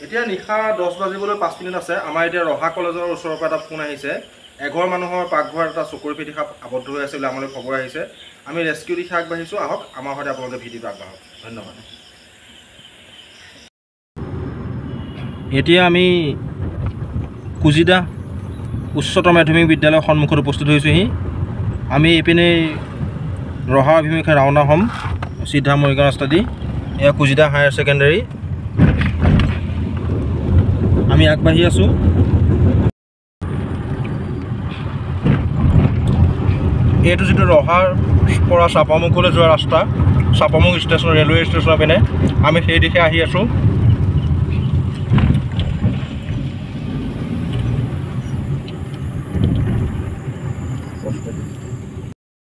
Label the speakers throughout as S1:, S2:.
S1: এতিয়া নিশা 10 বাজিবলৈ 5 মিনিট আছে। আমাৰ এতিয়া ৰহা কলেজৰ ওচৰৰ পৰা এটা ফোন আহিছে। এঘৰ মানুহৰ পাকঘৰত এটা চকুৰি পিঠি সাপ আবদ্ধ হৈ আছে বুলি আমালৈ খবৰ আহিছে। আমি ৰেস্কিউ দিশা আগবাঢ়িছোঁ। আহক আমাৰ সৈতে আপোনালোকে ভিডিঅ'টো আগবাঢ়ক। ধন্যবাদ। এতিয়া আমি কুজিদা উচ্চতৰ মাধ্যমিক বিদ্যালয়ৰ সন্মুখত উপস্থিত হৈছোঁহি। আমি এইপিনে ৰহা অভিমুখে ৰাওনা হ'ম চিধা মৰিগাঁও ৰাস্তা দি। এয়া কুজিদা হায়াৰ ছেকেণ্ডেৰী। আমি আগবাঢ়ি আছোঁ। এইটো যিটো ৰহাৰ পৰা চাপামুখলৈ যোৱা ৰাস্তা, চাপামুখ ষ্টেচন ৰেলৱে ষ্টেচনৰ পিনে আমি সেই দিশে আহি আছোঁ।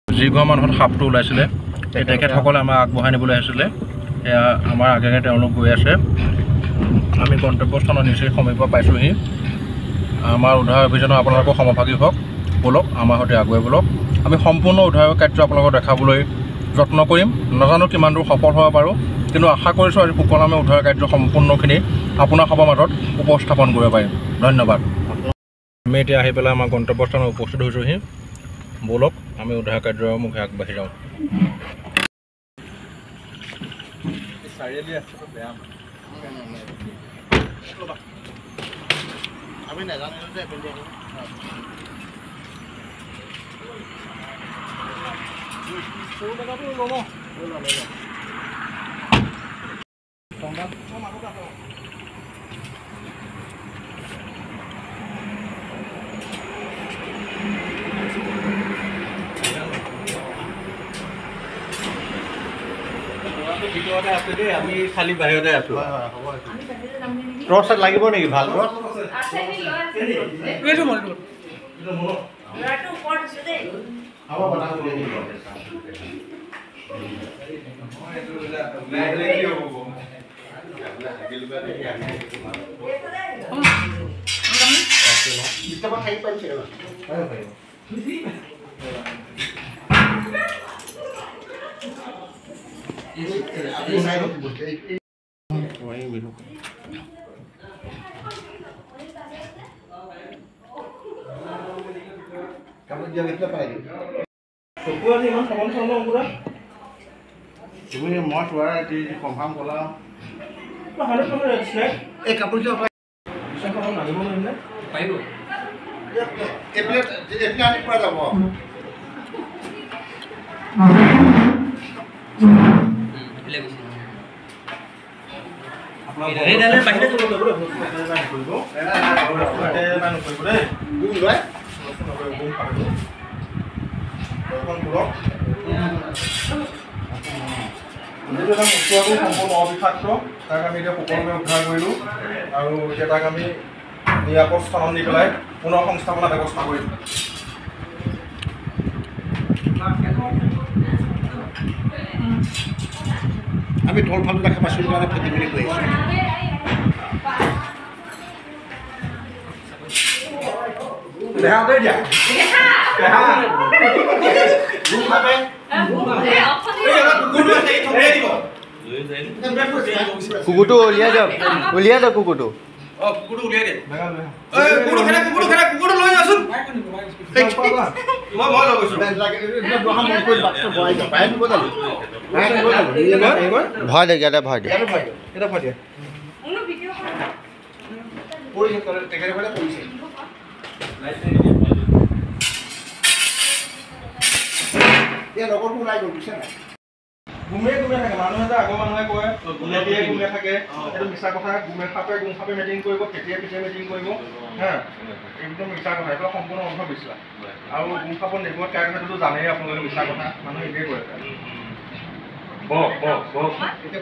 S1: যিঘৰ মানুহত সাপটো ওলাইছিলে এই তেখেতসকলে আমাক আগবঢ়াই নিবলৈ আহিছিলে। সেয়া আমাৰ আগে আগে তেওঁলোক গৈ আছে। আমি গন্তব্যস্থানৰ নিচেই সমীপ পাইছোঁহি। আমাৰ উদ্ধাৰ অভিযানৰ আপোনালোকৰ সমভাগী হওক, বলক আমাৰ সৈতে আগুৱাই বলক। আমি সম্পূৰ্ণ উদ্ধাৰ কাৰ্য আপোনালোকক দেখাবলৈ যত্ন কৰিম। নাজানো কিমান দূৰ সফল হ'ব পাৰোঁ, কিন্তু আশা কৰিছোঁ আজি সুকলমে উদ্ধাৰ কাৰ্য সম্পূৰ্ণখিনি আপোনাৰ সবৰ মাজত উপস্থাপন কৰিব পাৰিম। ধন্যবাদ। আমি এতিয়া আহি পেলাই আমাৰ গন্তব্যস্থানত উপস্থিত হৈছোঁহি। বলক আমি উদ্ধাৰ কাৰ্যৰ মুখে আগবাঢ়ি যাওঁ। আমি নাজানো যে ভিতৰতে আছে দেই, আমি খালি বাহিৰতে আছোঁ। টৰ্চ লাগিব নেকি? ভাল টৰ্চ তুমি মই চোৱা কনফাৰ্ম ক'লা এই কাপোৰ পাৰিব আনি পৰা যাব। সম্পূৰ্ণ অবিষাক্ত, তাক আমি এতিয়া সুকলমে উদ্ধাৰ কৰিলোঁ আৰু এতিয়া তাক আমি নিৰাপদ স্থানত নি পেলাই পুনৰ সংস্থাপনৰ ব্যৱস্থা কৰিম। আমি ঢোল ফালটো দেখা পাইছোঁ কাৰণে ফেটি মেলি কৰি আছোঁ।
S2: কুকুৰটো উলিয়াই দিয়ক, উলিয়াই দিয়ক কুকুৰটো। ভয় দিয়ক, ইয়াতে ভয় দিয়ক।
S1: গুমে গুমে থাকে, মানুহে যে আগৰ মানুহে কয় গুমে দিয়ে গুমে থাকে, সেইটো মিছা কথা। গুমে সাপে গুম সাপে মিটিং কৰিব, কেতিয়া কেতিয়া মিটিং কৰিব, হা, একদম মিছা কথা। এইটো সম্পূৰ্ণ অন্ধবিশ্বাস। আৰু গুম সাপৰ নেটৱৰ্ক কাই কথাটোতো জানেই আপোনালোকে, মিছা কথা মানুহে এনেই কয়। এতিয়া